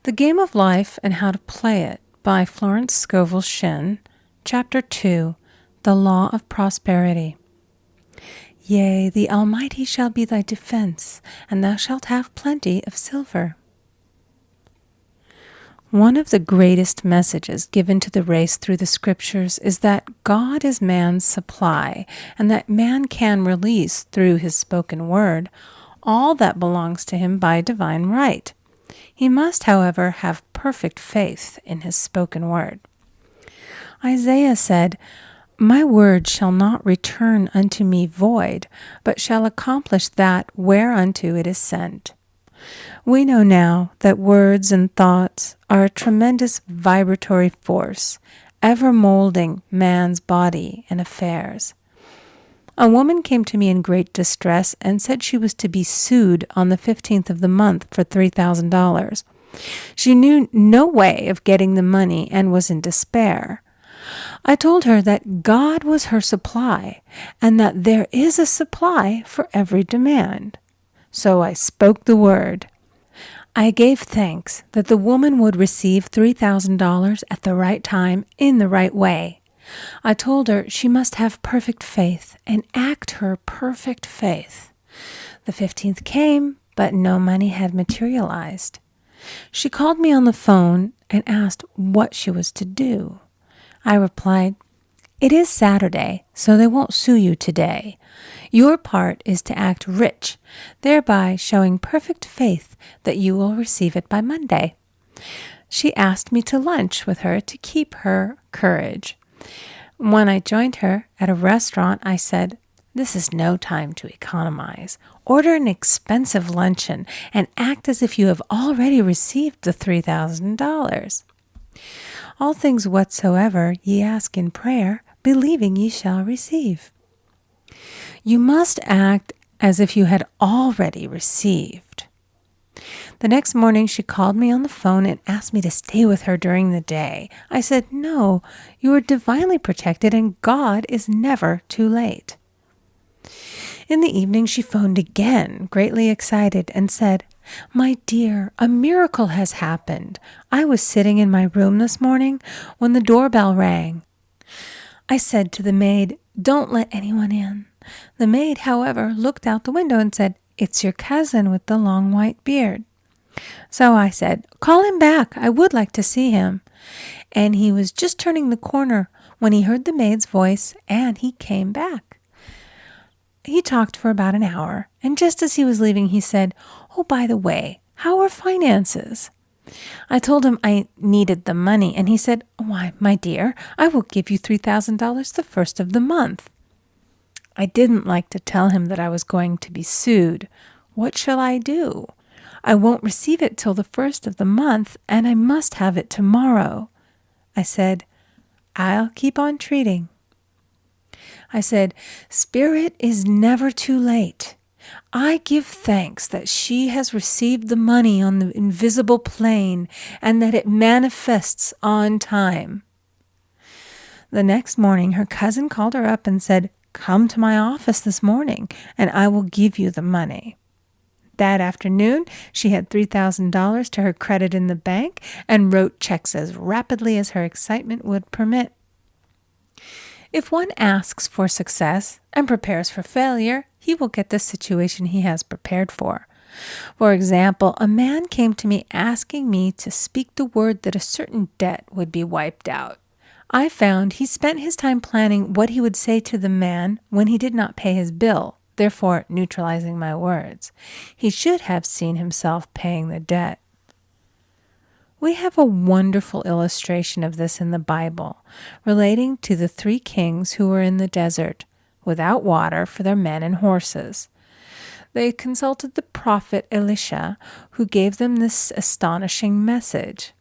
The Game of Life and How to Play It by Florence Scovel Shinn, Chapter 2, The Law of Prosperity. Yea, the Almighty shall be thy defense, and thou shalt have plenty of silver. One of the greatest messages given to the race through the scriptures is that God is man's supply, and that man can release through his spoken word all that belongs to him by divine right. He must, however, have perfect faith in his spoken word. Isaiah said, "My word shall not return unto me void, but shall accomplish that whereunto it is sent." We know now that words and thoughts are a tremendous vibratory force, ever molding man's body and affairs. A woman came to me in great distress and said she was to be sued on the 15th of the month for $3,000. She knew no way of getting the money and was in despair. I told her that God was her supply and that there is a supply for every demand. So I spoke the word. I gave thanks that the woman would receive $3,000 at the right time in the right way. I told her she must have perfect faith and act her perfect faith. The 15th came, but no money had materialized. She called me on the phone and asked what she was to do. I replied, "It is Saturday, so they won't sue you today. Your part is to act rich, thereby showing perfect faith that you will receive it by Monday." She asked me to lunch with her to keep her courage. When I joined her at a restaurant, I said, "This is no time to economize. Order an expensive luncheon and act as if you have already received the $3,000. All things whatsoever ye ask in prayer, believing ye shall receive." You must act as if you had already received. The next morning she called me on the phone and asked me to stay with her during the day. I said, "No, you are divinely protected and God is never too late." In the evening she phoned again, greatly excited, and said, "My dear, a miracle has happened. I was sitting in my room this morning when the doorbell rang. I said to the maid, 'Don't let anyone in.' The maid, however, looked out the window and said, 'It's your cousin with the long white beard.' So I said, 'Call him back. I would like to see him.' And he was just turning the corner when he heard the maid's voice, and he came back. He talked for about an hour, and just as he was leaving, he said, 'Oh, by the way, how are finances?' I told him I needed the money, and he said, 'Why, my dear, I will give you $3,000 the first of the month.' I didn't like to tell him that I was going to be sued. What shall I do? I won't receive it till the first of the month, and I must have it tomorrow. I said, 'I'll keep on treating.' I said, 'Spirit is never too late. I give thanks that she has received the money on the invisible plane and that it manifests on time.' The next morning, her cousin called her up and said, 'Come to my office this morning, and I will give you the money.' That afternoon, she had $3,000 to her credit in the bank and wrote checks as rapidly as her excitement would permit. If one asks for success and prepares for failure, he will get the situation he has prepared for. For example, a man came to me asking me to speak the word that a certain debt would be wiped out. I found he spent his time planning what he would say to the man when he did not pay his bill, therefore neutralizing my words. He should have seen himself paying the debt. We have a wonderful illustration of this in the Bible, relating to the 3 kings who were in the desert, without water for their men and horses. They consulted the prophet Elisha, who gave them this astonishing message.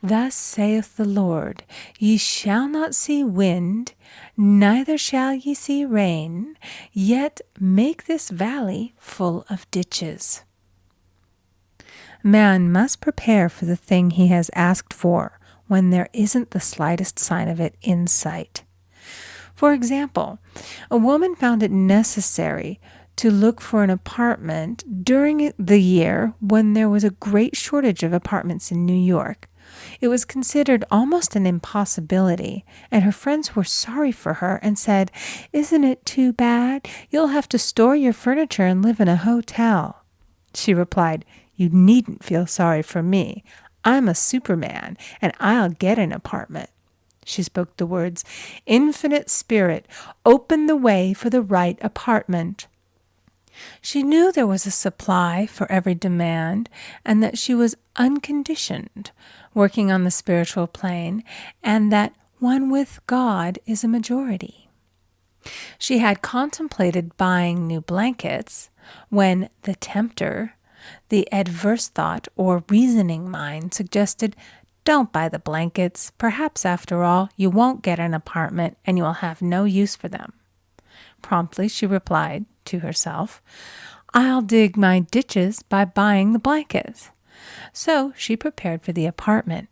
"Thus saith the Lord, ye shall not see wind, neither shall ye see rain, yet make this valley full of ditches." Man must prepare for the thing he has asked for when there isn't the slightest sign of it in sight. For example, a woman found it necessary to look for an apartment during the year when there was a great shortage of apartments in New York. It was considered almost an impossibility, and her friends were sorry for her and said, "Isn't it too bad? You'll have to store your furniture and live in a hotel." She replied, "You needn't feel sorry for me. I'm a Superman, and I'll get an apartment." She spoke the words, "Infinite Spirit, open the way for the right apartment." She knew there was a supply for every demand, and that she was unconditioned, working on the spiritual plane, and that one with God is a majority. She had contemplated buying new blankets when the tempter, the adverse thought or reasoning mind, suggested, "Don't buy the blankets. Perhaps, after all, you won't get an apartment and you will have no use for them." Promptly she replied to herself, "I'll dig my ditches by buying the blankets." So she prepared for the apartment,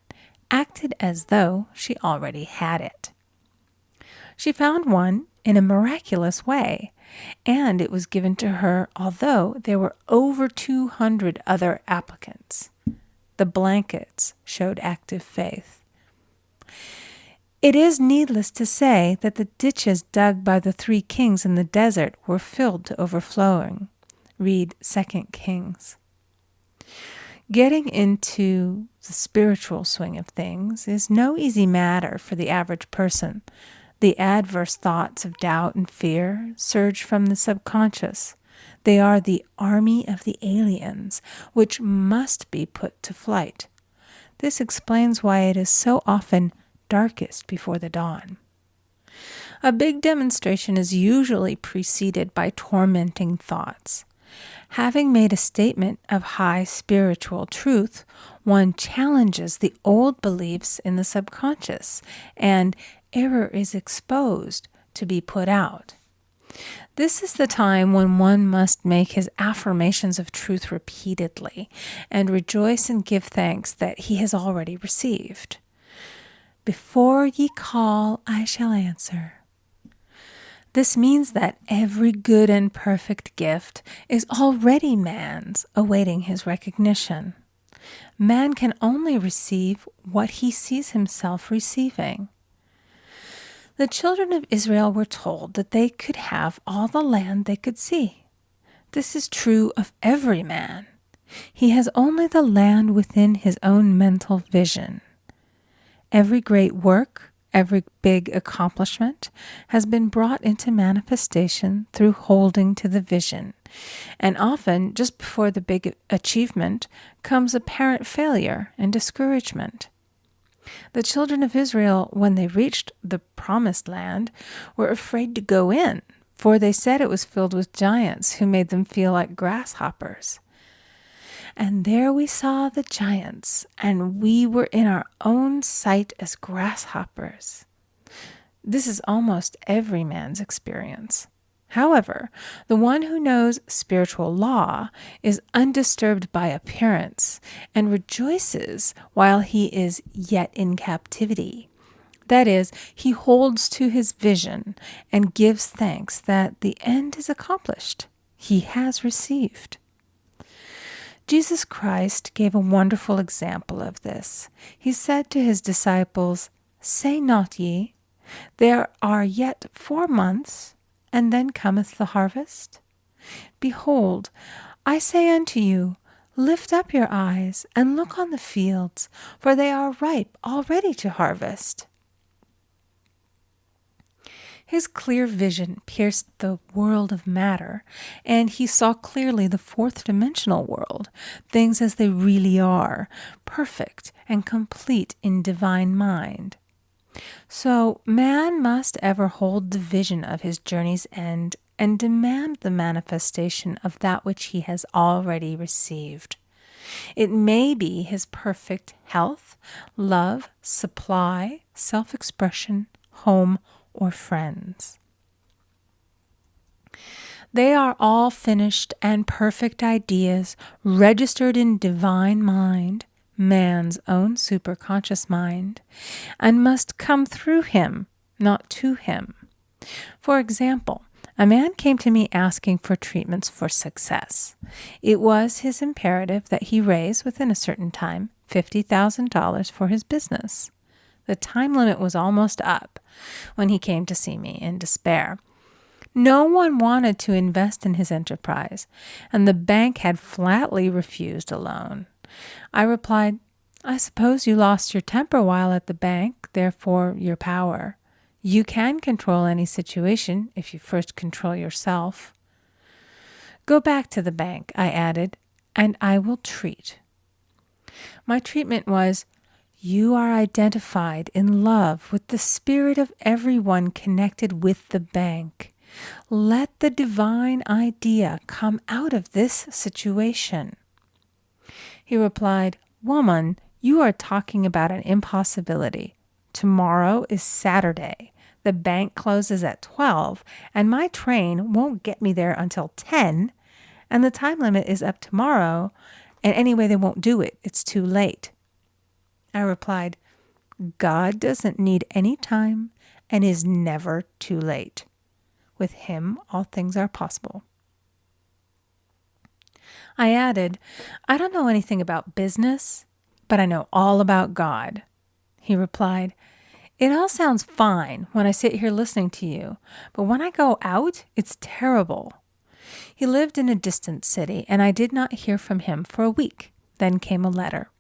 acted as though she already had it. She found one in a miraculous way, and it was given to her although there were over 200 other applicants. The blankets showed active faith. It is needless to say that the ditches dug by the 3 kings in the desert were filled to overflowing. Read 2 Kings. Getting into the spiritual swing of things is no easy matter for the average person. The adverse thoughts of doubt and fear surge from the subconscious. They are the army of the aliens, which must be put to flight. This explains why it is so often darkest before the dawn. A big demonstration is usually preceded by tormenting thoughts. Having made a statement of high spiritual truth, one challenges the old beliefs in the subconscious, and error is exposed to be put out. This is the time when one must make his affirmations of truth repeatedly and rejoice and give thanks that he has already received. "Before ye call, I shall answer." This means that every good and perfect gift is already man's, awaiting his recognition. Man can only receive what he sees himself receiving. The children of Israel were told that they could have all the land they could see. This is true of every man. He has only the land within his own mental vision. Every great work, every big accomplishment has been brought into manifestation through holding to the vision. And often, just before the big achievement, comes apparent failure and discouragement. The children of Israel, when they reached the promised land, were afraid to go in, for they said it was filled with giants who made them feel like grasshoppers. "And there we saw the giants, and we were in our own sight as grasshoppers." This is almost every man's experience. However, the one who knows spiritual law is undisturbed by appearance and rejoices while he is yet in captivity. That is, he holds to his vision and gives thanks that the end is accomplished. He has received. Jesus Christ gave a wonderful example of this. He said to his disciples, "Say not ye, there are yet 4 months, and then cometh the harvest? Behold, I say unto you, lift up your eyes, and look on the fields, for they are ripe already to harvest." His clear vision pierced the world of matter, and he saw clearly the 4th-dimensional world, things as they really are, perfect and complete in divine mind. So man must ever hold the vision of his journey's end and demand the manifestation of that which he has already received. It may be his perfect health, love, supply, self-expression, home, or friends. They are all finished and perfect ideas registered in divine mind, man's own superconscious mind, and must come through him, not to him. For example, A man came to me asking for treatments for success. It was his imperative that he raise, within a certain time, $50,000 for his business. The time limit was almost up when he came to see me in despair. No one wanted to invest in his enterprise, and the bank had flatly refused a loan. I replied, "I suppose you lost your temper while at the bank, therefore your power. You can control any situation if you first control yourself." "Go back to the bank," I added, "and I will treat." My treatment was, "You are identified in love with the spirit of everyone connected with the bank. Let the divine idea come out of this situation." He replied, "Woman, you are talking about an impossibility. Tomorrow is Saturday. The bank closes at 12, and my train won't get me there until 10, and the time limit is up tomorrow, and anyway, they won't do it. It's too late." I replied, "God doesn't need any time and is never too late. With him, all things are possible." I added, "I don't know anything about business, but I know all about God." He replied, "It all sounds fine when I sit here listening to you, but when I go out, it's terrible." He lived in a distant city, and I did not hear from him for a week. Then came a letter.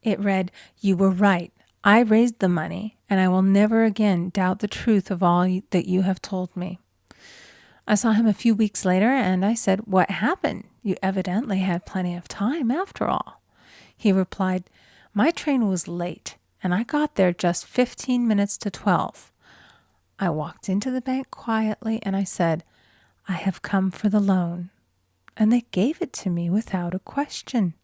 It read, "You were right. I raised the money, and I will never again doubt the truth of all that you have told me." I saw him a few weeks later, and I said, "What happened? You evidently had plenty of time after all." He replied, "My train was late, and I got there just 15 minutes to 12. I walked into the bank quietly, and I said, 'I have come for the loan.' And they gave it to me without a question."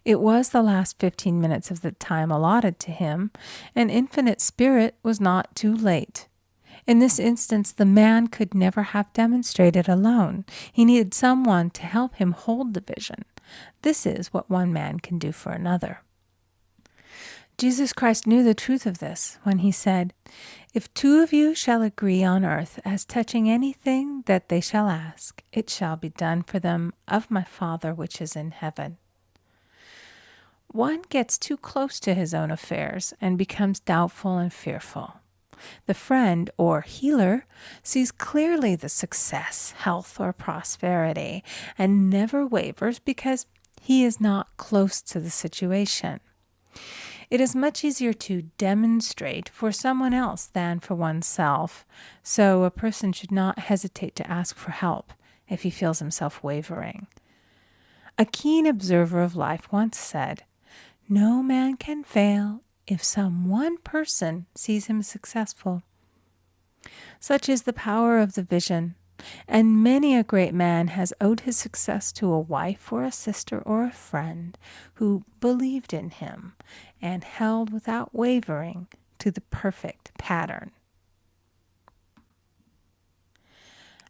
It was the last 15 minutes of the time allotted to him, and Infinite Spirit was not too late. In this instance, the man could never have demonstrated alone. He needed someone to help him hold the vision. This is what one man can do for another. Jesus Christ knew the truth of this when he said, "If two of you shall agree on earth as touching anything that they shall ask, it shall be done for them of my Father which is in heaven." One gets too close to his own affairs and becomes doubtful and fearful. The friend or healer sees clearly the success, health, or prosperity and never wavers because he is not close to the situation. It is much easier to demonstrate for someone else than for oneself, so a person should not hesitate to ask for help if he feels himself wavering. A keen observer of life once said, "No man can fail if some one person sees him successful." Such is the power of the vision, and many a great man has owed his success to a wife or a sister or a friend who believed in him and held without wavering to the perfect pattern.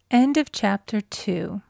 End of chapter 2.